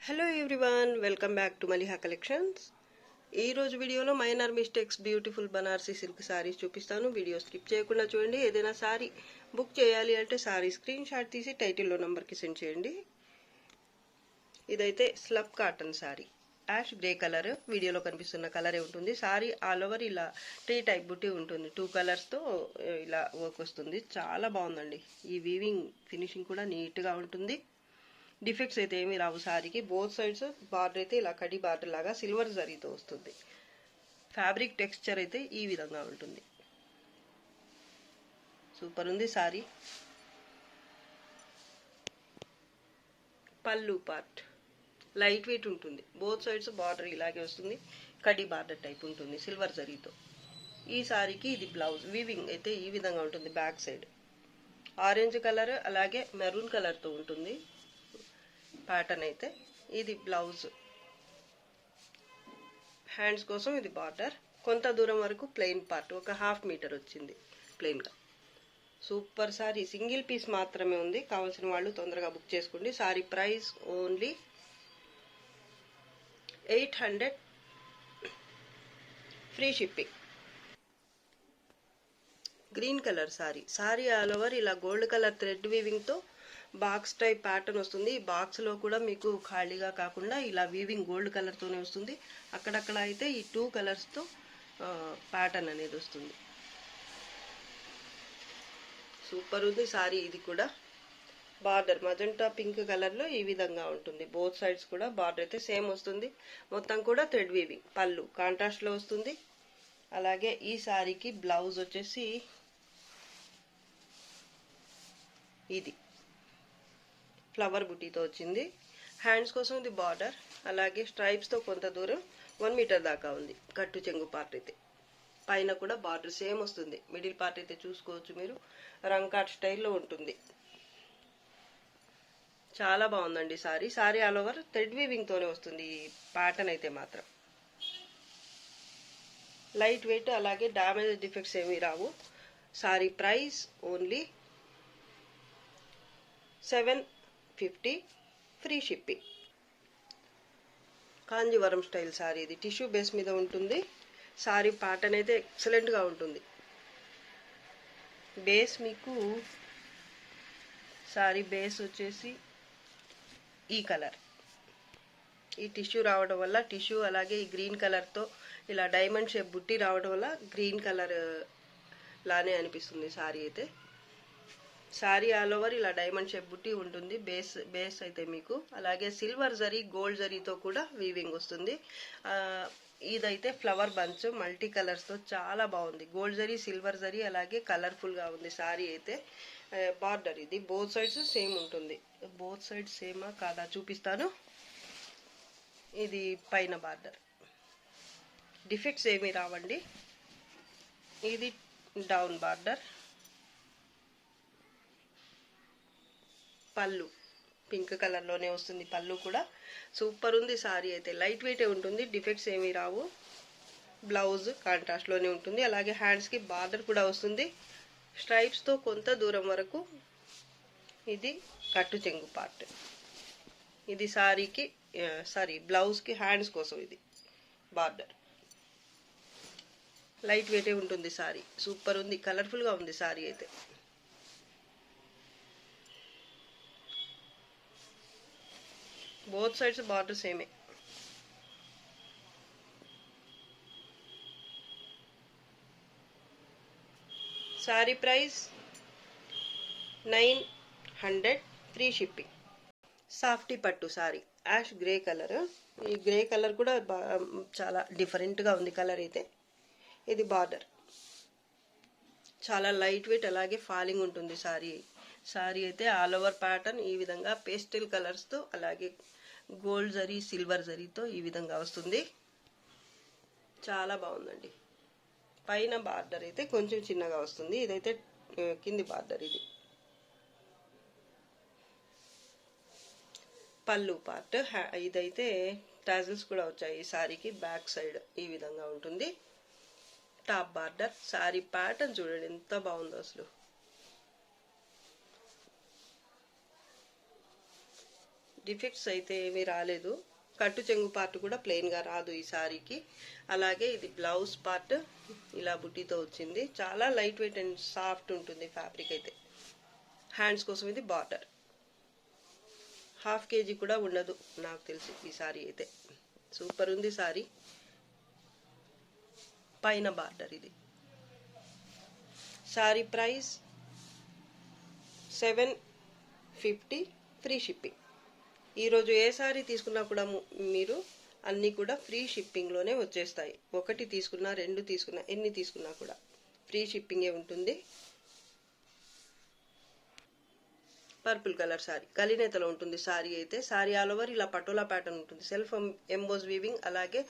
Hello everyone, welcome back to Maliha collections. ఈ రోజు వీడియోలో minor mistakes beautiful Banarasi silk saris చూపిస్తాను. వీడియో స్కిప్ చేయకుండా చూడండి. ఏదైనా సారీ బుక్ చేయాలి అంటే సారీ స్క్రీన్ షాట్ తీసి టైటిల్లో నంబర్కి సెండ్ చేయండి. ఇదైతే slub cotton sari, ash grey colour, వీడియోలో కనిపిస్తున్న కలరే ఉంటుంది. సారీ ఆల్ ఓవర్ ఇలా ట్రీ టైప్ బుట్టి ఉంటుంది. 2 కలర్స్తో ఇలా వర్క్ వస్తుంది. చాలా బాగుందండి. ఈ వీవింగ్ ఫినిషింగ్ కూడా నీట్గా ఉంటుంది. డిఫెక్ట్స్ అయితే ఏమీ రావు సారీకి. బోత్ సైడ్స్ బార్డర్ అయితే ఇలా కడి బార్డర్ లాగా సిల్వర్ జరీతో వస్తుంది. ఫ్యాబ్రిక్ టెక్స్చర్ అయితే ఈ విధంగా ఉంటుంది. సూపర్ ఉంది సారీ. పళ్ళు పార్ట్ లైట్ వెయిట్ ఉంటుంది. బోత్ సైడ్స్ బార్డర్ ఇలాగే వస్తుంది. కడి బార్డర్ టైప్ ఉంటుంది సిల్వర్ జరీతో. ఈ సారీకి ఇది బ్లౌజ్. వీవింగ్ అయితే ఈ విధంగా ఉంటుంది. బ్యాక్ సైడ్ ఆరెంజ్ కలర్ అలాగే మెరూన్ కలర్తో ఉంటుంది ప్యాటర్న్ అయితే. ఇది బ్లౌజ్. హ్యాండ్స్ కోసం ఇది బార్డర్. కొంత దూరం వరకు ప్లెయిన్ పార్ట్, ఒక 1/2 మీటర్ వచ్చింది ప్లెయిన్గా. Super sorry. సింగిల్ పీస్ మాత్రమే ఉంది. కావాల్సిన వాళ్ళు తొందరగా బుక్ చేసుకోండి. Sari price only 800, free shipping. Green colour sari. Sari all over ఇలా గోల్డ్ కలర్ థ్రెడ్ వీవింగ్తో బాక్స్ టైప్ ప్యాటర్న్ వస్తుంది. ఈ బాక్స్లో కూడా మీకు ఖాళీగా కాకుండా ఇలా వీవింగ్ గోల్డ్ కలర్తోనే వస్తుంది. అక్కడక్కడ అయితే ఈ 2 కలర్స్తో ప్యాటర్న్ అనేది వస్తుంది. సూపర్ ఉంది సారీ. ఇది కూడా బార్డర్ మజంటా పింక్ కలర్లో ఈ విధంగా ఉంటుంది. బోత్ సైడ్స్ కూడా బార్డర్ అయితే సేమ్ వస్తుంది. మొత్తం కూడా థ్రెడ్ వీవింగ్. పళ్ళు కాంట్రాస్ట్లో వస్తుంది. అలాగే ఈ సారీకి బ్లౌజ్ వచ్చేసి ఇది ఫ్లవర్ బుటీతో వచ్చింది. హ్యాండ్స్ కోసం ఇది బార్డర్. అలాగే స్ట్రైప్స్తో కొంత దూరం 1 మీటర్ దాకా ఉంది. కట్టు చెంగు పార్ట్ అయితే పైన కూడా బార్డర్ సేమ్ వస్తుంది. మిడిల్ పార్ట్ అయితే చూసుకోవచ్చు మీరు, రంకాట్ స్టైల్లో ఉంటుంది. చాలా బాగుందండి sari. Sari all over thread వీవింగ్తోనే వస్తుంది ఈ ప్యాటర్న్ అయితే మాత్రం. లైట్ వెయిట్, అలాగే డ్యామేజ్ డిఫెక్ట్స్ ఏమీ రావు. Sari price only 750, free shipping. Kanjeevaram style sari. ఇది టిష్యూ బేస్ మీద ఉంటుంది. సారీ ప్యాటర్న్ అయితే ఎక్సలెంట్గా ఉంటుంది. బేస్ మీకు సారీ బేస్ వచ్చేసి ఈ కలర్, ఈ టిష్యూ రావడం వల్ల, టిష్యూ అలాగే ఈ గ్రీన్ కలర్తో ఇలా డైమండ్ షేప్ బుట్టి రావడం వల్ల గ్రీన్ కలర్ లానే అనిపిస్తుంది సారీ అయితే. సారీ ఆల్ ఓవర్ ఇలా డైమండ్ షేప్ బుట్టి ఉంటుంది. బేస్ అయితే మీకు అలాగే సిల్వర్ జరీ గోల్డ్ జరీతో కూడా వీవింగ్ వస్తుంది. ఇదైతే ఫ్లవర్ బంచ్ మల్టీ కలర్స్తో చాలా బాగుంది. గోల్డ్ జరీ, సిల్వర్ జరీ అలాగే కలర్ఫుల్గా ఉంది సారీ అయితే. బార్డర్ ఇది బోత్ సైడ్స్ సేమ్ ఉంటుంది. బోత్ సైడ్స్ సేమా కాదా చూపిస్తాను. ఇది పైన బార్డర్. డిఫెక్ట్స్ ఏమీ రావండి. ఇది డౌన్ బార్డర్. పళ్ళు పింక్ కలర్లోనే వస్తుంది. పళ్ళు కూడా సూపర్ ఉంది సారీ అయితే. లైట్ వెయిటే ఉంటుంది. డిఫెక్ట్స్ ఏమీ రావు. బ్లౌజ్ కాంట్రాస్ట్లోనే ఉంటుంది. అలాగే హ్యాండ్స్కి బార్డర్ కూడా వస్తుంది స్ట్రైప్స్తో కొంత దూరం వరకు. ఇది కట్టు చెంగు పార్ట్. ఇది సారీకి బ్లౌజ్కి హ్యాండ్స్ కోసం ఇది బార్డర్. లైట్ వెయిటే ఉంటుంది సారీ. సూపర్ ఉంది. కలర్ఫుల్గా ఉంది సారీ అయితే. బోత్ సైడ్స్ బార్డర్ సేమే. Sorry price 900, free shipping. Softy పట్టు సారీ, యాష్ గ్రే కలర్. ఈ గ్రే కలర్ కూడా చాలా డిఫరెంట్గా ఉంది కలర్ అయితే. ఇది బార్డర్ చాలా లైట్ వెయిట్, అలాగే ఫాలింగ్ ఉంటుంది సారీ అయితే. ఆల్ ఓవర్ ప్యాటర్న్ ఈ విధంగా పేస్టల్ కలర్స్తో అలాగే గోల్డ్ జరీ, సిల్వర్ జరీతో ఈ విధంగా వస్తుంది. చాలా బాగుందండి. పైన బార్డర్ అయితే కొంచెం చిన్నగా వస్తుంది. ఇదైతే కింది బార్డర్. ఇది పళ్ళు పార్ట్. ఇదైతే టాజిల్స్ కూడా వచ్చాయి ఈ సారీకి. బ్యాక్ సైడ్ ఈ విధంగా ఉంటుంది. Top border. సారీ ప్యాటర్న్ చూడండి ఎంత బాగుందో అసలు. డిఫెక్ట్స్ అయితే ఏమీ రాలేదు. కట్టు చెంగు పార్ట్ కూడా ప్లెయిన్గా రాదు ఈ సారీకి. అలాగే ఇది బ్లౌజ్ పార్ట్ ఇలా బుట్టీతో వచ్చింది. చాలా లైట్ వెయిట్ అండ్ సాఫ్ట్ ఉంటుంది ఫ్యాబ్రిక్ అయితే. హ్యాండ్స్ కోసం ఇది బార్డర్. 1/2 kg కూడా ఉండదు నాకు తెలిసి ఈ సారీ అయితే. సూపర్ ఉంది సారీ. పైన బార్డర్ ఇది. Sorry price 750 free shipping. ఈరోజు ఏ సారీ తీసుకున్నా కూడా మీరు అన్నీ కూడా ఫ్రీ షిప్పింగ్లోనే వచ్చేస్తాయి. ఒకటి తీసుకున్నా, 2 తీసుకున్నా, ఎన్ని తీసుకున్నా కూడా ఫ్రీ షిప్పింగే ఉంటుంది. పర్పుల్ కలర్ సారీ, కలినేతలో ఉంటుంది సారీ అయితే. సారీ ఆల్ ఓవర్ ఇలా పటోలా ప్యాటర్న్ ఉంటుంది. సెల్ఫ్ ఎంబోస్ వీవింగ్, అలాగే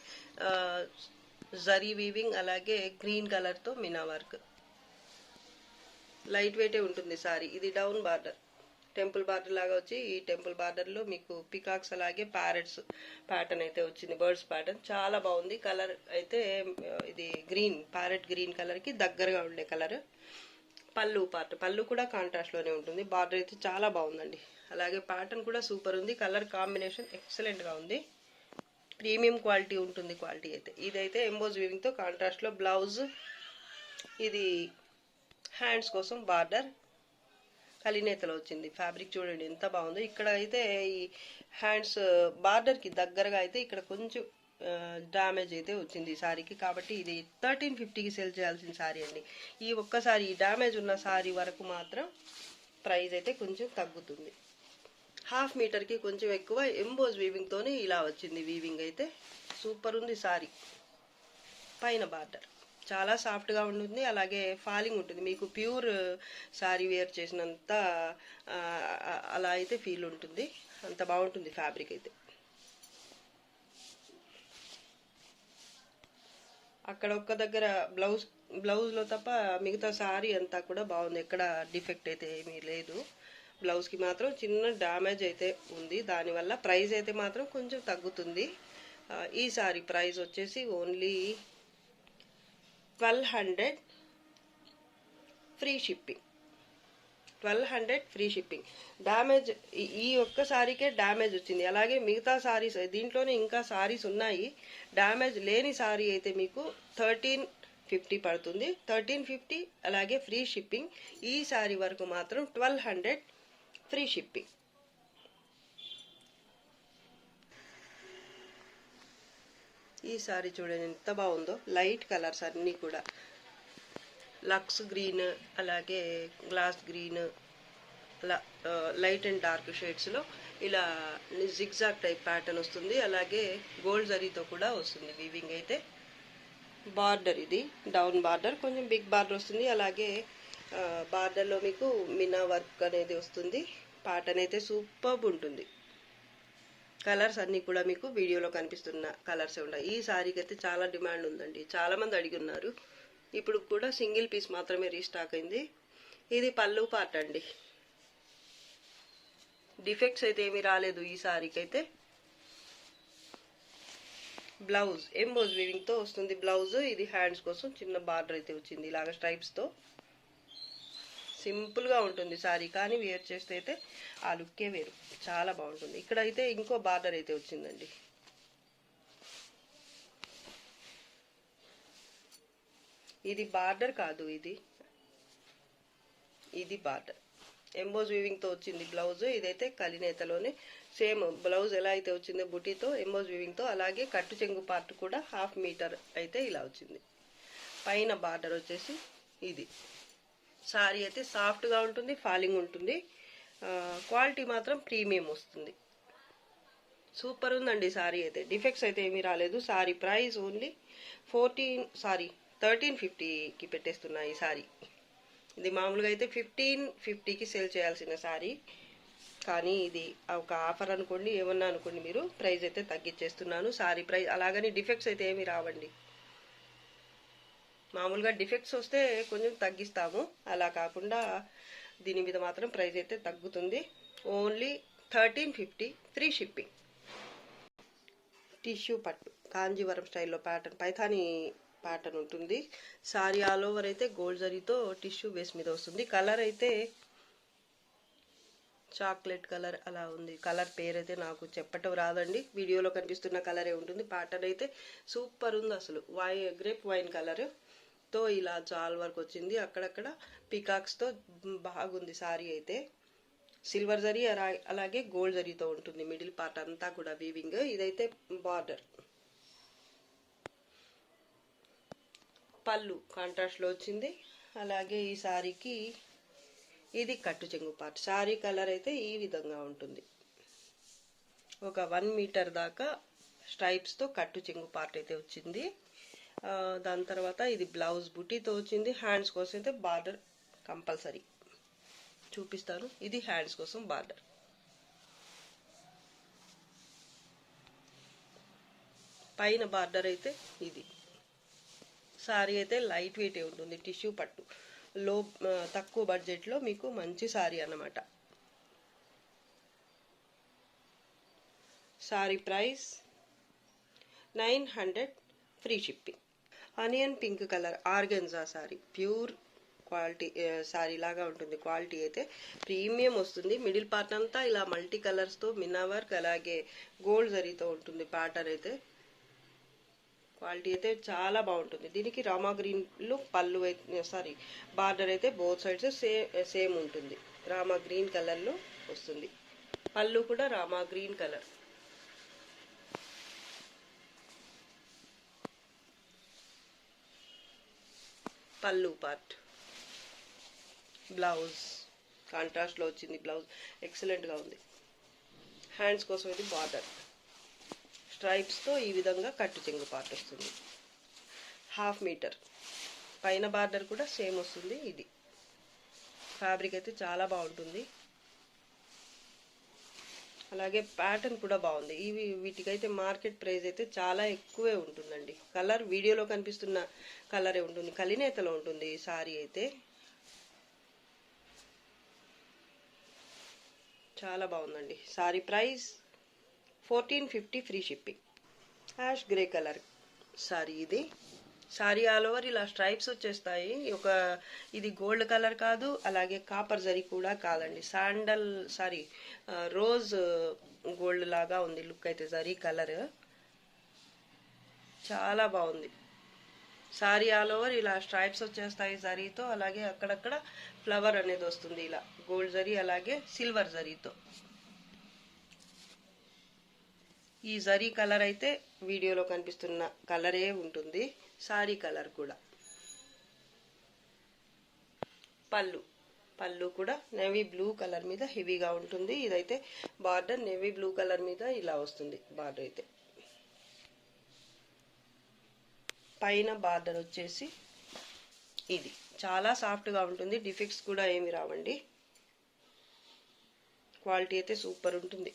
జరీ వీవింగ్, అలాగే గ్రీన్ కలర్తో మీనా వర్క్. లైట్ వెయిటే ఉంటుంది సారీ. ఇది డౌన్ బార్డర్, టెంపుల్ బార్డర్ లాగా వచ్చి, ఈ టెంపుల్ బార్డర్లో మీకు పికాక్స్ అలాగే ప్యారెట్స్ ప్యాటర్న్ అయితే వచ్చింది. బర్డ్స్ ప్యాటర్న్ చాలా బాగుంది. కలర్ అయితే ఇది గ్రీన్, ప్యారెట్ గ్రీన్ కలర్కి దగ్గరగా ఉండే కలర్. పళ్ళు పార్ట్, పళ్ళు కూడా కాంట్రాస్ట్లోనే ఉంటుంది. బార్డర్ అయితే చాలా బాగుందండి. అలాగే ప్యాటర్న్ కూడా సూపర్ ఉంది. కలర్ కాంబినేషన్ ఎక్సలెంట్గా ఉంది. ప్రీమియం క్వాలిటీ ఉంటుంది క్వాలిటీ అయితే. ఇదైతే ఎంబోజ్ వీవింగ్తో కాంట్రాస్ట్లో బ్లౌజ్. ఇది హ్యాండ్స్ కోసం బార్డర్ కలినేతలో వచ్చింది. ఫ్యాబ్రిక్ చూడండి ఎంత బాగుందో. ఇక్కడ అయితే ఈ హ్యాండ్స్ బార్డర్కి దగ్గరగా అయితే ఇక్కడ కొంచెం డ్యామేజ్ అయితే వచ్చింది ఈ సారీకి. కాబట్టి ఇది 1350కి సేల్ చేయాల్సిన సారీ అండి. ఈ ఒక్కసారి ఈ డ్యామేజ్ ఉన్న సారీ వరకు మాత్రం ప్రైస్ అయితే కొంచెం తగ్గుతుంది. 1/2 మీటర్కి కొంచెం ఎక్కువ ఎంబోజ్ వీవింగ్తోనే ఇలా వచ్చింది. వీవింగ్ అయితే సూపర్ ఉంది సారీ. పైన బార్డర్ చాలా సాఫ్ట్గా ఉంటుంది. అలాగే ఫాలింగ్ ఉంటుంది. మీకు ప్యూర్ సారీ వేర్ చేసినంత అలా అయితే ఫీల్ ఉంటుంది. అంత బాగుంటుంది ఫ్యాబ్రిక్ అయితే. అక్కడ ఒక్క దగ్గర బ్లౌజ్లో తప్ప మిగతా సారీ అంతా కూడా బాగుంది. ఎక్కడ డిఫెక్ట్ అయితే ఏమీ లేదు. బ్లౌజ్కి మాత్రం చిన్న డ్యామేజ్ అయితే ఉంది. దానివల్ల ప్రైస్ అయితే మాత్రం కొంచెం తగ్గుతుంది. ఈ సారీ ప్రైస్ వచ్చేసి only 1200 free shipping. 1200 free shipping. Damage ఈ ఒక్క సారీకే డ్యామేజ్ వచ్చింది. అలాగే మిగతా సారీస్ దీంట్లోనే ఇంకా సారీస్ ఉన్నాయి. డ్యామేజ్ లేని సారీ అయితే మీకు 1350 పడుతుంది. 1350 అలాగే ఫ్రీ షిప్పింగ్. ఈ సారీ వరకు మాత్రం 1200 ఫ్రీ షిప్పింగ్. ఈ సారీ చూడండి ఎంత బాగుందో. లైట్ కలర్స్ అన్నీ కూడా లక్స్ గ్రీన్, అలాగే గ్లాస్ గ్రీన్, అలా లైట్ అండ్ డార్క్ షేడ్స్లో ఇలా జిగ్జాగ్ టైప్ ప్యాటర్న్ వస్తుంది. అలాగే గోల్డ్ జరీతో కూడా వస్తుంది వీవింగ్ అయితే. బార్డర్ ఇది డౌన్ బార్డర్, కొంచెం బిగ్ బార్డర్ వస్తుంది. అలాగే బార్డర్లో మీకు మీనా వర్క్ అనేది వస్తుంది. ప్యాటర్న్ అయితే సూపర్బ్ ఉంటుంది. కలర్స్ అన్నీ కూడా మీకు వీడియోలో కనిపిస్తున్న కలర్సే ఉంటాయి. ఈ సారీకి అయితే చాలా డిమాండ్ ఉందండి. చాలామంది అడిగి ఉన్నారు. ఇప్పుడు కూడా సింగిల్ పీస్ మాత్రమే రీస్టాక్ అయింది. ఇది పళ్ళు పార్ట్ అండి. డిఫెక్ట్స్ అయితే ఏమీ రాలేదు ఈ సారీకి అయితే. బ్లౌజ్ ఎంబోజ్ వీవింగ్తో వస్తుంది బ్లౌజ్. ఇది హ్యాండ్స్ కోసం చిన్న బార్డర్ అయితే వచ్చింది ఇలాగ స్ట్రైప్స్తో. సింపుల్గా ఉంటుంది సారీ, కానీ వేర్ చేస్తే అయితే ఆ లుక్కే వేరు, చాలా బాగుంటుంది. ఇక్కడ అయితే ఇంకో బార్డర్ అయితే వచ్చిందండి. ఇది బార్డర్ కాదు, ఇది బార్డర్. ఎంబోజ్ వీవింగ్తో వచ్చింది బ్లౌజ్. ఇదైతే కలినేతలోనే సేమ్ బ్లౌజ్ ఎలా అయితే వచ్చిందో బుటీతో ఎంబోజ్ వీవింగ్తో, అలాగే కట్టు చెంగు పార్ట్ కూడా 1/2 మీటర్ అయితే ఇలా వచ్చింది. పైన బార్డర్ వచ్చేసి ఇది. సారీ అయితే సాఫ్ట్గా ఉంటుంది, ఫాలింగ్ ఉంటుంది. క్వాలిటీ మాత్రం ప్రీమియం వస్తుంది. సూపర్ ఉందండి సారీ అయితే. డిఫెక్ట్స్ అయితే ఏమీ రాలేదు. సారీ ప్రైస్ ఓన్లీ 1350కి పెట్టేస్తున్నా ఈ సారీ. ఇది మామూలుగా అయితే 1550కి సేల్ చేయాల్సిన సారీ, కానీ ఇది ఒక ఆఫర్ అనుకోండి, ఏమన్నా అనుకోండి, మీరు ప్రైస్ అయితే తగ్గించేస్తున్నాను సారీ ప్రైస్. అలాగని డిఫెక్ట్స్ అయితే ఏమీ రావండి. మామూలుగా డిఫెక్ట్స్ వస్తే కొంచెం తగ్గిస్తాము, అలా కాకుండా దీని మీద మాత్రం ప్రైస్ అయితే తగ్గుతుంది. Only 1350 free shipping. టిష్యూ పట్టు కాంజీవరం స్టైల్లో ప్యాటర్న్, పైథానీ ప్యాటర్న్ ఉంటుంది. సారీ ఆల్ ఓవర్ అయితే గోల్డ్ జరీతో టిష్యూ బేస్ మీద వస్తుంది. కలర్ అయితే చాక్లెట్ కలర్ అలా ఉంది. కలర్ పేరైతే నాకు చెప్పటం రాదండి. వీడియోలో కనిపిస్తున్న కలరే ఉంటుంది. ప్యాటర్న్ అయితే సూపర్ ఉంది అసలు. గ్రేప్ వైన్ కలర్ తో ఇలా చాల్ వర్క్ వచ్చింది. అక్కడక్కడ పికాక్స్తో బాగుంది సారీ అయితే. సిల్వర్ జరీ అలాగే గోల్డ్ జరీతో ఉంటుంది. మిడిల్ పార్ట్ అంతా కూడా వీవింగ్. ఇదైతే బార్డర్. పళ్ళు కాంట్రాస్ట్లో వచ్చింది. అలాగే ఈ సారీకి ఇది కట్టు చెంగు పార్ట్. సారీ కలర్ అయితే ఈ విధంగా ఉంటుంది. ఒక 1 మీటర్ దాకా స్ట్రైప్స్తో కట్టు చెంగు పార్ట్ అయితే వచ్చింది. దాని తర్వాత ఇది బ్లౌజ్ బుటీతో వచ్చింది. హ్యాండ్స్ కోసం అయితే బార్డర్ కంపల్సరీ చూపిస్తాను. ఇది హ్యాండ్స్ కోసం బార్డర్. పైన బార్డర్ అయితే ఇది. సారీ అయితే లైట్ వెయిట్ ఉంటుంది. టిష్యూ పట్టు తక్కువ బడ్జెట్లో మీకు మంచి సారీ అన్నమాట. Sorry price 900 free shipping. Onion pink colour organza sorry. Pure quality sorry లాగా ఉంటుంది. క్వాలిటీ అయితే ప్రీమియం వస్తుంది. మిడిల్ పార్ట్ అంతా ఇలా మల్టీ కలర్స్తో మినా వర్క్ అలాగే గోల్డ్ జరీతో ఉంటుంది. ప్యాటర్న్ అయితే క్వాలిటీ అయితే చాలా బాగుంటుంది. దీనికి రామా గ్రీన్లో పళ్ళు అయితే బార్డర్ అయితే బోత్ సైడ్స్ సేమ్ ఉంటుంది. రామా గ్రీన్ కలర్లో వస్తుంది. పళ్ళు కూడా రామా గ్రీన్ కలర్. పళ్ళు పార్ట్. బ్లౌజ్ కాంట్రాస్ట్లో వచ్చింది. బ్లౌజ్ ఎక్సలెంట్గా ఉంది. హ్యాండ్స్ కోసం ఇది బార్డర్. స్ట్రైప్స్తో ఈ విధంగా కట్టు చెంగు పార్ట్ వస్తుంది. 1/2 మీటర్. పైన బార్డర్ కూడా సేమ్ వస్తుంది. ఇది ఫ్యాబ్రిక్ అయితే చాలా బాగుంటుంది. అలాగే ప్యాటర్న్ కూడా బాగుంది. వీటికైతే మార్కెట్ ప్రైస్ అయితే చాలా ఎక్కువే ఉంటుందండి. కలర్ వీడియోలో కనిపిస్తున్న కలరే ఉంటుంది. కలినేతలో ఉంటుంది ఈ సారీ అయితే. చాలా బాగుందండి. Sari price 1450 free shipping. Ash grey colour sari ఇది. సారీ ఆల్ ఓవర్ ఇలా స్ట్రైప్స్ వచ్చేస్తాయి. ఇది గోల్డ్ కలర్ కాదు, అలాగే కాపర్ జరీ కూడా కాదండి. రోజ్ గోల్డ్ లాగా ఉంది లుక్ అయితే. జరీ కలర్ చాలా బాగుంది. సారీ ఆల్ ఓవర్ ఇలా స్ట్రైప్స్ వచ్చేస్తాయి జరీతో. అలాగే అక్కడక్కడ ఫ్లవర్ అనేది వస్తుంది ఇలా గోల్డ్ జరీ అలాగే సిల్వర్ జరీతో. ఈ జరీ కలర్ అయితే వీడియోలో కనిపిస్తున్న కలరే ఉంటుంది. సారీ కలర్ కూడా. పళ్ళు కూడా నేవీ బ్లూ కలర్ మీద హెవీగా ఉంటుంది. ఇదైతే బార్డర్ నేవీ బ్లూ కలర్ మీద ఇలా వస్తుంది బార్డర్ అయితే. పైన బార్డర్ వచ్చేసి ఇది చాలా సాఫ్ట్గా ఉంటుంది. డిఫెక్ట్స్ కూడా ఏమి రావండి. క్వాలిటీ అయితే సూపర్ ఉంటుంది.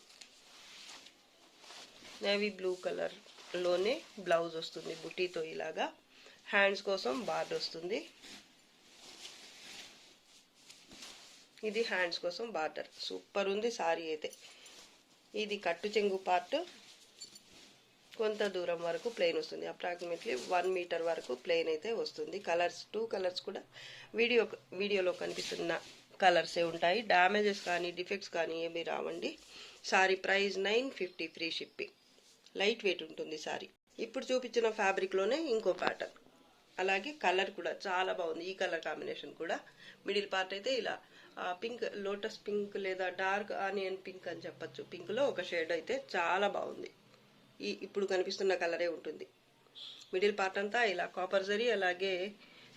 నేవీ బ్లూ కలర్లోనే బ్లౌజ్ వస్తుంది బుటీతో ఇలాగా. హ్యాండ్స్ కోసం బార్డర్ వస్తుంది. ఇది హ్యాండ్స్ కోసం బార్డర్. సూపర్ ఉంది సారీ అయితే. ఇది కట్టు చెంగు పార్ట్ కొంత దూరం వరకు ప్లెయిన్ వస్తుంది. అప్రాక్సిమేట్లీ 1 మీటర్ వరకు ప్లెయిన్ అయితే వస్తుంది. కలర్స్ 2 కలర్స్ కూడా వీడియోలో కనిపిస్తున్న కలర్సే ఉంటాయి. డ్యామేజెస్ కానీ డిఫెక్ట్స్ కానీ ఏమీ రావండి. Sorry price 950 free shipping. Light weight ఉంటుంది సారీ. ఇప్పుడు చూపించిన ఫ్యాబ్రిక్లోనే ఇంకో ప్యాటర్న్. అలాగే కలర్ కూడా చాలా బాగుంది. ఈ కలర్ కాంబినేషన్ కూడా. మిడిల్ పార్ట్ అయితే ఇలా పింక్, లోటస్ పింక్ లేదా డార్క్ ఆనియన్ పింక్ అని చెప్పచ్చు. పింక్లో ఒక షేడ్ అయితే చాలా బాగుంది. ఇప్పుడు కనిపిస్తున్న కలరే ఉంటుంది. మిడిల్ పార్ట్ అంతా ఇలా కాపర్ జరీ అలాగే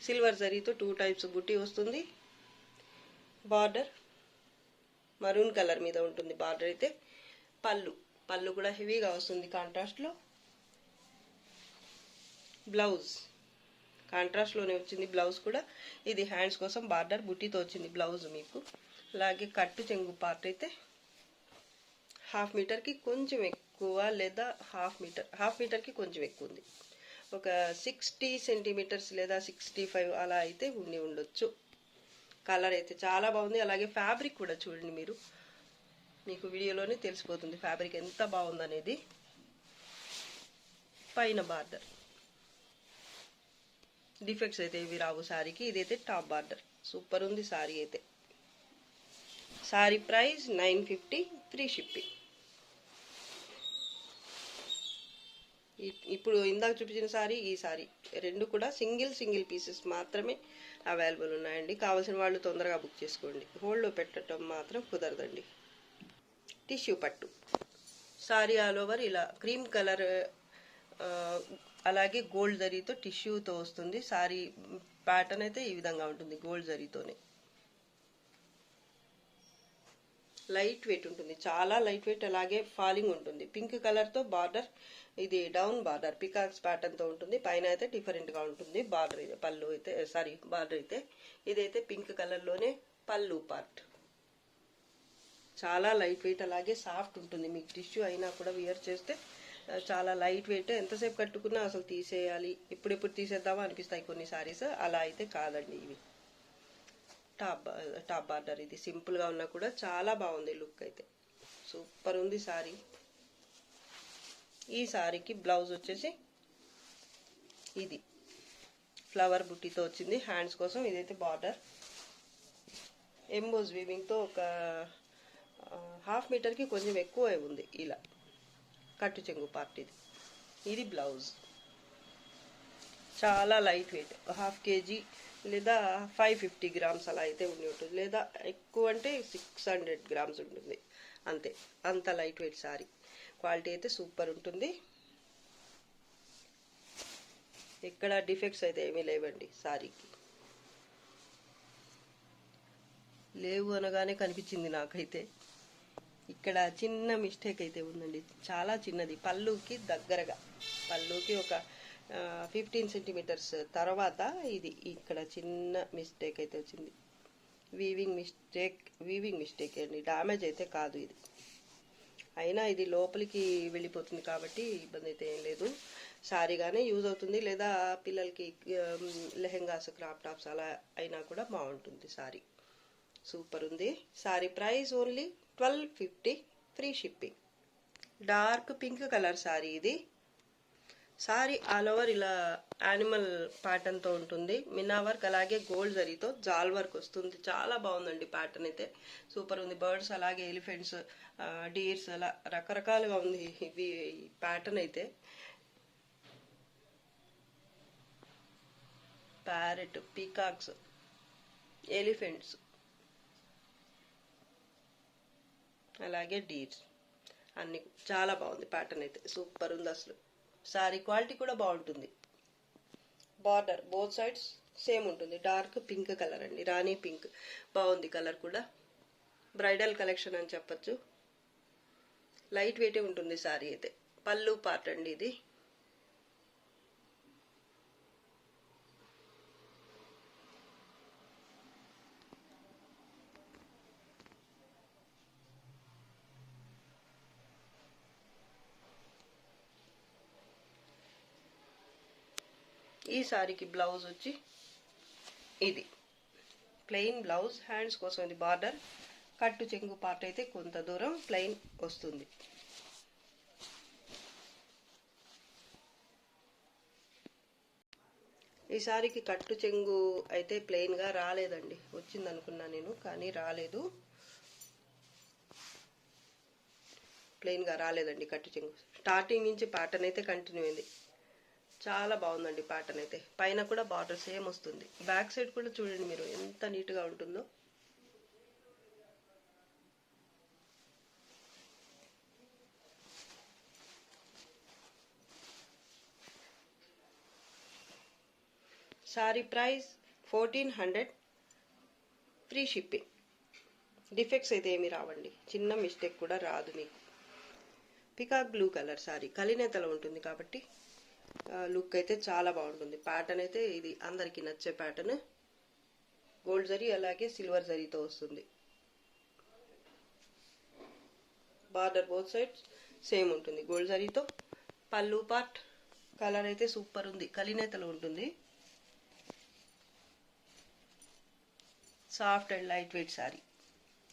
సిల్వర్ జరీతో 2 టైప్స్ బుట్టి వస్తుంది. బార్డర్ మరూన్ కలర్ మీద ఉంటుంది బార్డర్ అయితే. పళ్ళు కూడా హెవీగా వస్తుంది కాంట్రాస్ట్లో. బ్లౌజ్ కాంట్రాస్ట్లోనే వచ్చింది బ్లౌజ్ కూడా. ఇది హ్యాండ్స్ కోసం బార్డర్ బుట్టితో వచ్చింది బ్లౌజ్ మీకు. అలాగే కట్టు చెంగు పార్ట్ అయితే 1/2 మీటర్కి కొంచెం ఎక్కువ లేదా హాఫ్ మీటర్కి కొంచెం ఎక్కువ ఉంది. ఒక 60 సెంటీమీటర్స్ లేదా 65 అలా అయితే ఉండొచ్చు. కలర్ అయితే చాలా బాగుంది. అలాగే ఫ్యాబ్రిక్ కూడా చూడండి మీకు వీడియోలోనే తెలిసిపోతుంది ఫ్యాబ్రిక్ ఎంత బాగుందనేది. పైన బార్డర్ డిఫెక్ట్స్ అయితే ఇవి రావు సారీకి. ఇదైతే టాప్ బార్డర్. సూపర్ ఉంది సారీ అయితే. Sorry price 950 free shipping. ఇప్పుడు ఇందాక చూపించిన సారీ ఈ సారీ రెండు కూడా సింగిల్ పీసెస్ మాత్రమే అవైలబుల్ ఉన్నాయండి. కావాల్సిన వాళ్ళు తొందరగా బుక్ చేసుకోండి. హోల్డ్లో పెట్టడం మాత్రం కుదరదండి. టిష్యూ పట్టు సారీ ఆల్ ఓవర్ ఇలా క్రీమ్ కలర్ అలాగే గోల్డ్ జరీతో టిష్యూతో వస్తుంది. సారీ ప్యాటర్న్ అయితే ఈ విధంగా ఉంటుంది, గోల్డ్ జరీతోనే. లైట్ వెయిట్ ఉంటుంది, చాలా లైట్ వెయిట్, అలాగే ఫాలింగ్ ఉంటుంది. పింక్ కలర్తో బార్డర్, ఇది డౌన్ బార్డర్ పికాక్స్ ప్యాటర్న్తో ఉంటుంది. పైన అయితే డిఫరెంట్గా ఉంటుంది బార్డర్, పళ్ళు అయితే బార్డర్ అయితే. ఇదైతే పింక్ కలర్లోనే పళ్ళు పార్ట్. చాలా లైట్ వెయిట్ అలాగే సాఫ్ట్ ఉంటుంది. మీకు టిష్యూ అయినా కూడా వియర్ చేస్తే చాలా లైట్ వెయిట్. ఎంతసేపు కట్టుకున్నా అసలు తీసేయాలి, ఎప్పుడెప్పుడు తీసేద్దామా అనిపిస్తాయి కొన్ని సారీస్. అలా అయితే కాదండి. ఇవి టాప్ బార్డర్, ఇది సింపుల్గా ఉన్నా కూడా చాలా బాగుంది లుక్ అయితే. సూపర్ ఉంది సారీ. ఈ సారీకి బ్లౌజ్ వచ్చేసి ఇది ఫ్లవర్ బుట్టితో వచ్చింది హ్యాండ్స్ కోసం. ఇదైతే బార్డర్ ఎంబోజ్ వీవింగ్తో ఒక 1/2 మీటర్కి కొంచెం ఎక్కువ ఉంది. ఇలా కట్టు చెంగు పార్ట్ ఇది. ఇది బ్లౌజ్. చాలా లైట్ వెయిట్, 1/2 kg లేదా 550 గ్రామ్స్ అలా అయితే ఉండి ఉంటుంది, లేదా ఎక్కువ అంటే 600 గ్రామ్స్ ఉంటుంది అంతే. అంత లైట్ వెయిట్ సారీ. క్వాలిటీ అయితే సూపర్ ఉంటుంది. ఇక్కడ డిఫెక్ట్స్ అయితే ఏమీ లేవండి సారీకి. లేవు అనగానే కనిపించింది నాకైతే. ఇక్కడ చిన్న మిస్టేక్ అయితే ఉందండి, చాలా చిన్నది. పళ్ళుకి దగ్గరగా, పళ్ళుకి ఒక 15 సెంటీమీటర్స్ తర్వాత ఇది ఇక్కడ చిన్న మిస్టేక్ అయితే వచ్చింది. వీవింగ్ మిస్టేక్ అండి, డ్యామేజ్ అయితే కాదు ఇది. అయినా ఇది లోపలికి వెళ్ళిపోతుంది కాబట్టి ఇబ్బంది అయితే ఏం లేదు. సారీగానే యూజ్ అవుతుంది, లేదా పిల్లలకి లెహెంగాస్, క్రాప్ టాప్స్ అలా అయినా కూడా బాగుంటుంది సారీ. సూపర్ ఉంది. Sorry price only 1250 free shipping. Dark pink colour sari ఇది. సారీ ఆల్ ఓవర్ ఇలా యానిమల్ ప్యాటర్న్తో ఉంటుంది. మినా వర్క్ అలాగే గోల్డ్ జరీతో జాల్ వర్క్ వస్తుంది. చాలా బాగుందండి ప్యాటర్న్ అయితే, సూపర్ ఉంది. బర్డ్స్ అలాగే ఎలిఫెంట్స్, డీర్స్ అలా రకరకాలుగా ఉంది ఇవి ప్యాటర్న్ అయితే. ప్యారెట్, పీకాక్స్, ఎలిఫెంట్స్ అలాగే డీర్స్ అన్ని చాలా బాగుంది. ప్యాటర్న్ అయితే సూపర్ ఉంది అసలు. సారీ క్వాలిటీ కూడా బాగుంటుంది. బార్డర్ బోత్ సైడ్స్ సేమ్ ఉంటుంది. డార్క్ పింక్ కలర్ అండి, రాణి పింక్. బాగుంది కలర్ కూడా. బ్రైడల్ కలెక్షన్ అని చెప్పచ్చు. లైట్ వెయిటే ఉంటుంది సారీ అయితే. పళ్ళు పార్ట్ అండి ఇది. ఈ సారీకి బ్లౌజ్ వచ్చి ఇది ప్లెయిన్ బ్లౌజ్. హ్యాండ్స్ కోసం ఇది బార్డర్. కట్టు చెంగు పార్ట్ అయితే కొంత దూరం ప్లెయిన్ వస్తుంది. ఈ సారీకి కట్టు చెంగు అయితే ప్లెయిన్గా రాలేదండి. వచ్చింది అనుకున్నా నేను, కానీ రాలేదు. ప్లెయిన్గా రాలేదండి కట్టు చెంగు. స్టార్టింగ్ నుంచి ప్యాటర్న్ అయితే కంటిన్యూ అయింది. చాలా బాగుందండి ప్యాటర్న్ అయితే. పైన కూడా బార్డర్ సేమ్ వస్తుంది. బ్యాక్ సైడ్ కూడా చూడండి మీరు ఎంత నీట్గా ఉంటుందో. Sorry price 1400 free shipping. Defects అయితే ఏమి రావండి, చిన్న మిస్టేక్ కూడా రాదు మీకు. పికాక్ బ్లూ కలర్ సారీ, కలినేతలో ఉంటుంది కాబట్టి లుక్ అయితే చాలా బాగుంటుంది. ప్యాటర్న్ అయితే ఇది అందరికీ నచ్చే ప్యాటర్న్. గోల్డ్ జరీ అలాగే సిల్వర్ జరీతో వస్తుంది. బార్డర్ బోత్ సైడ్స్ సేమ్ ఉంటుంది గోల్డ్ జరీతో. పళ్ళు పార్ట్ కలర్ అయితే సూపర్ ఉంది, కలినేతలో ఉంటుంది. Soft and light weight sorry.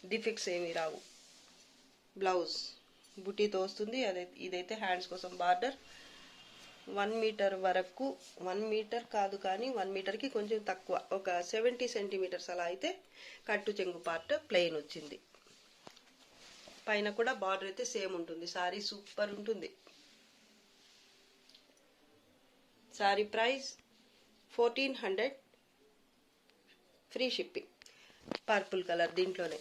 Defects ఏమీ రావు. బ్లౌజ్ బుటీతో వస్తుంది. ఇదైతే హ్యాండ్స్ కోసం బార్డర్. 1 మీటర్ వరకు, 1 మీటర్ కాదు కానీ 1 మీటర్కి కొంచెం తక్కువ, ఒక 70 సెంటీమీటర్స్ అలా అయితే కట్టు చెంగు పార్ట్ ప్లెయిన్ వచ్చింది. పైన కూడా బార్డర్ అయితే సేమ్ ఉంటుంది. సారీ సూపర్ ఉంటుంది. Sorry price 1400, free shipping. Purple colour, దీంట్లోనే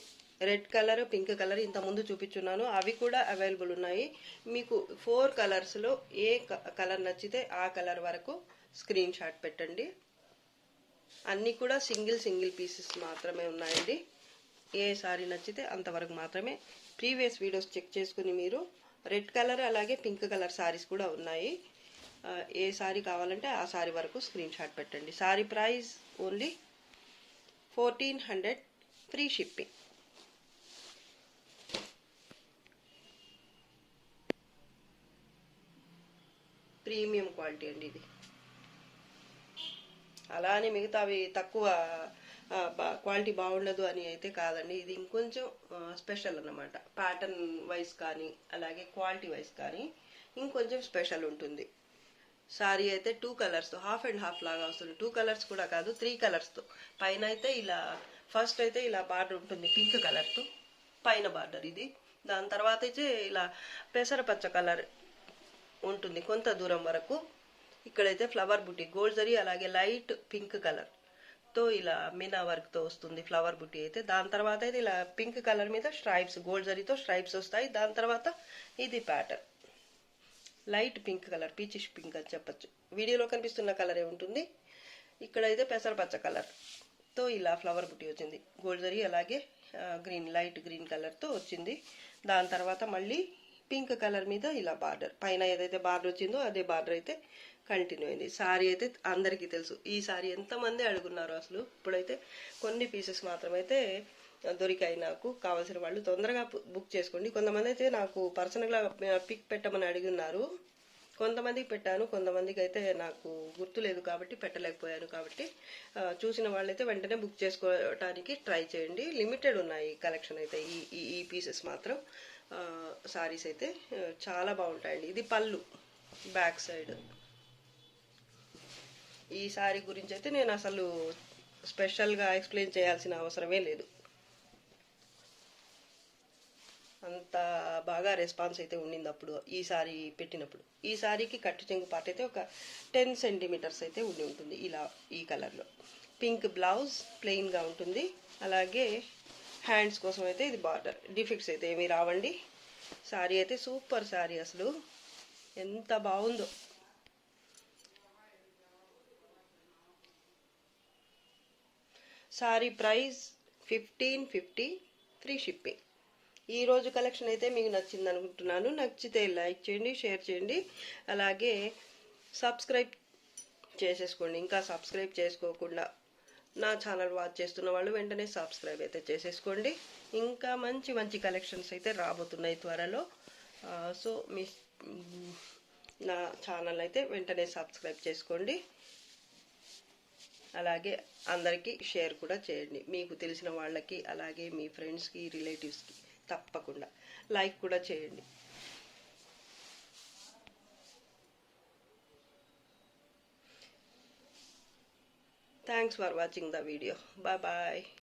రెడ్ కలర్, పింక్ కలర్ ఇంత ముందు చూపించున్నాను, అవి కూడా అవైలబుల్ ఉన్నాయి. మీకు 4 కలర్స్లో ఏ కలర్ నచ్చితే ఆ కలర్ వరకు స్క్రీన్ షాట్ పెట్టండి. అన్నీ కూడా సింగిల్ పీసెస్ మాత్రమే ఉన్నాయండి. ఏ సారీ నచ్చితే అంతవరకు మాత్రమే. ప్రీవియస్ వీడియోస్ చెక్ చేసుకుని మీరు రెడ్ కలర్ అలాగే పింక్ కలర్ సారీస్ కూడా ఉన్నాయి. ఏ సారీ కావాలంటే ఆ సారీ వరకు స్క్రీన్ షాట్ పెట్టండి. Sorry price only 1400, free shipping. Premium quality అండి ఇది. అలా అని మిగతావి తక్కువ క్వాలిటీ బాగుండదు అని అయితే కాదండి. ఇది ఇంకొంచెం స్పెషల్ అన్నమాట. ప్యాటర్న్ వైజ్ కానీ అలాగే క్వాలిటీ వైజ్ కానీ ఇంకొంచెం స్పెషల్ ఉంటుంది. సారీ అయితే 2 కలర్స్తో హాఫ్ అండ్ హాఫ్ లాగా వస్తుంది. 2 కలర్స్ కూడా కాదు, 3 కలర్స్తో. పైన అయితే ఇలా ఫస్ట్ అయితే ఇలా బార్డర్ ఉంటుంది పింక్ కలర్తో, పైన బార్డర్ ఇది. దాని తర్వాత అయితే ఇలా పెసరపచ్చ కలర్ ఉంటుంది కొంత దూరం వరకు. ఇక్కడైతే ఫ్లవర్ బుట్టి గోల్డ్ జరీ అలాగే లైట్ పింక్ కలర్ తో ఇలా మీనా వర్క్ తో వస్తుంది ఫ్లవర్ బుట్టి అయితే. దాని తర్వాత అయితే ఇలా పింక్ కలర్ మీద స్ట్రైప్స్, గోల్డ్ జరీతో స్ట్రైప్స్ వస్తాయి. దాని తర్వాత ఇది pattern light pink colour, peachish pink అని చెప్పచ్చు. వీడియోలో కనిపిస్తున్న కలరే ఉంటుంది. ఇక్కడైతే పెసరపచ్చ కలర్ తో ఇలా ఫ్లవర్ బుట్టి వచ్చింది. గోల్డ్ జరీ అలాగే గ్రీన్, లైట్ గ్రీన్ కలర్ తో వచ్చింది. దాని తర్వాత మళ్ళీ పింక్ కలర్ మీద ఇలా బార్డర్, పైన ఏదైతే బార్డర్ వచ్చిందో అదే బార్డర్ అయితే కంటిన్యూ అయింది. సారీ అయితే అందరికీ తెలుసు. ఈ సారీ ఎంతమంది అడుగున్నారు అసలు. ఇప్పుడైతే కొన్ని పీసెస్ మాత్రమైతే దొరికాయి. నాకు కావాల్సిన వాళ్ళు తొందరగా బుక్ చేసుకోండి. కొంతమంది అయితే నాకు పర్సనల్గా పిక్ పెట్టమని అడిగిన్నారు. కొంతమందికి పెట్టాను, కొంతమందికి అయితే నాకు గుర్తులేదు కాబట్టి పెట్టలేకపోయాను. కాబట్టి చూసిన వాళ్ళైతే వెంటనే బుక్ చేసుకోవడానికి ట్రై చేయండి. లిమిటెడ్ ఉన్నాయి కలెక్షన్ అయితే. ఈ పీసెస్ మాత్రం సారీస్ అయితే చాలా బాగుంటాయండి. ఇది పళ్ళు బ్యాక్ సైడ్. ఈ సారీ గురించి అయితే నేను అసలు స్పెషల్గా ఎక్స్ప్లెయిన్ చేయాల్సిన అవసరమే లేదు. అంత బాగా రెస్పాన్స్ అయితే ఉండింది అప్పుడు ఈ సారీ పెట్టినప్పుడు. ఈ సారీకి కట్టు చెంగు పార్ట్ అయితే ఒక 10 సెంటీమీటర్స్ అయితే ఉండి ఉంటుంది. ఇలా ఈ కలర్లో పింక్ బ్లౌజ్ ప్లెయిన్గా ఉంటుంది. అలాగే హ్యాండ్స్ కోసం అయితే ఇది బార్డర్. డిఫెక్ట్స్ అయితే ఏమీ రావండి. సారీ అయితే సూపర్ సారీ, అసలు ఎంత బాగుందో. Sorry price 1550, free shipping. ఈరోజు కలెక్షన్ అయితే మీకు నచ్చింది అనుకుంటున్నాను. నచ్చితే లైక్ చేయండి, షేర్ చేయండి, అలాగే సబ్స్క్రైబ్ చేసేసుకోండి. ఇంకా సబ్స్క్రైబ్ చేసుకోకుండా నా ఛానల్ వాచ్ చేస్తున్న వాళ్ళు వెంటనే సబ్స్క్రైబ్ అయితే చేసేసుకోండి. ఇంకా మంచి మంచి కలెక్షన్స్ అయితే రాబోతున్నాయి త్వరలో. సో నా ఛానల్ అయితే వెంటనే సబ్స్క్రైబ్ చేసుకోండి. అలాగే అందరికీ షేర్ కూడా చేయండి, మీకు తెలిసిన వాళ్ళకి అలాగే మీ ఫ్రెండ్స్కి, రిలేటివ్స్కి తప్పకుండా లైక్ కూడా చేయండి. Thanks for watching the video. Bye bye.